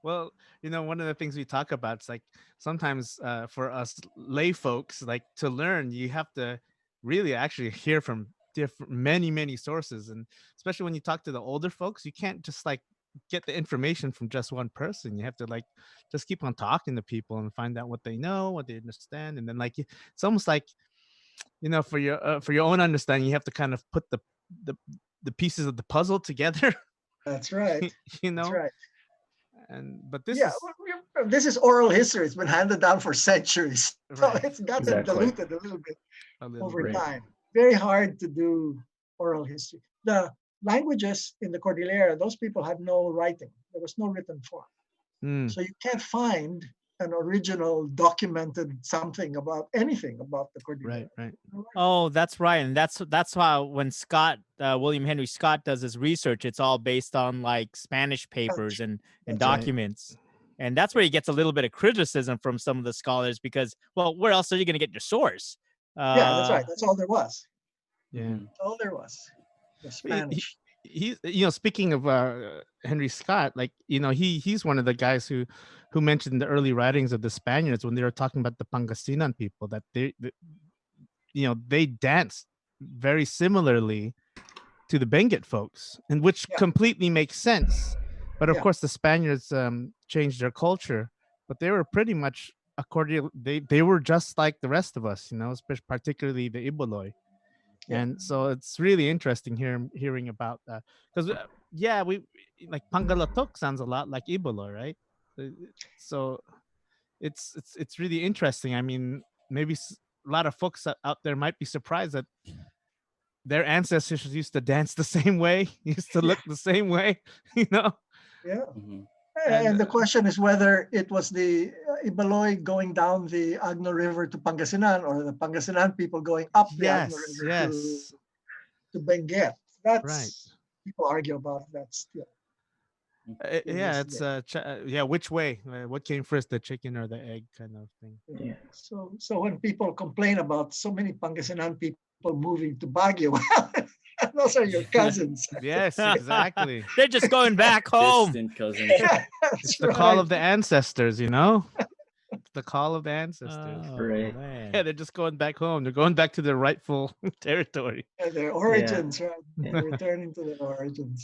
Well, one of the things we talk about is like sometimes for us lay folks, like to learn, you have to really actually hear from different, many sources, and especially when you talk to the older folks, you can't just like get the information from just one person. You have to like just keep on talking to people and find out what they know, what they understand, and then like it's almost like for your own understanding, you have to kind of put the the pieces of the puzzle together. That's right. you That's know right. and but this Yeah, is this is oral history. It's been handed down for centuries, so right. it's gotten Exactly. diluted a little bit A little over bit. Right. time. Very hard to do oral history. The languages in the Cordillera, those people had no writing. There was no written form. Mm, So you can't find an original documented something about anything about the right, Cordillera. right. No writing. Oh, that's right, and that's why when William Henry Scott does his research, it's all based on like Spanish papers and That's right. Right. documents, and that's where he gets a little bit of criticism from some of the scholars because, well, where else are you going to get your source? Yeah, that's Uh, right. That's all there was. Yeah. Mhm. That's all there was. The He, Spanish. speaking of Henry Scott, like he's one of the guys who mentioned the early writings of the Spaniards when they were talking about the Pangasinan people, that they danced very similarly to the Benguet folks, and which Yeah, completely makes sense. But of yeah, course, the Spaniards changed their culture, but they were pretty much according. They were just like the rest of us, especially particularly the Iboloi. yeah. And so it's really interesting hearing about that because yeah, we like Pangalatok sounds a lot like Iboloi, right? Uh, So it's really interesting. I mean, maybe a lot of folks out there might be surprised that their ancestors used to dance the same way, used to Yeah, look the same way, you know. yeah. Mhm. And And the question is whether it was the Ibaloy going down the Agno River to Pangasinan or the Pangasinan people going up the Agno yes, River yes, to Benguet. right. That's people argue about that still to Yeah, this it's day. yeah. Which way? What came first, the chicken or the egg, kind of thing? Yeah. Yeah. So when people complain about so many Pangasinan people moving to Baguio, well, those are your cousins. Yes, exactly. they're just going back home. Distant cousins. It's That's the call right. of the ancestors, you know? It's the call of the ancestors. Oh Right. Yeah, man. they're just going back home. They're going back to their rightful territory. Their Yeah. origins, right? Yeah. They're returning to their origins.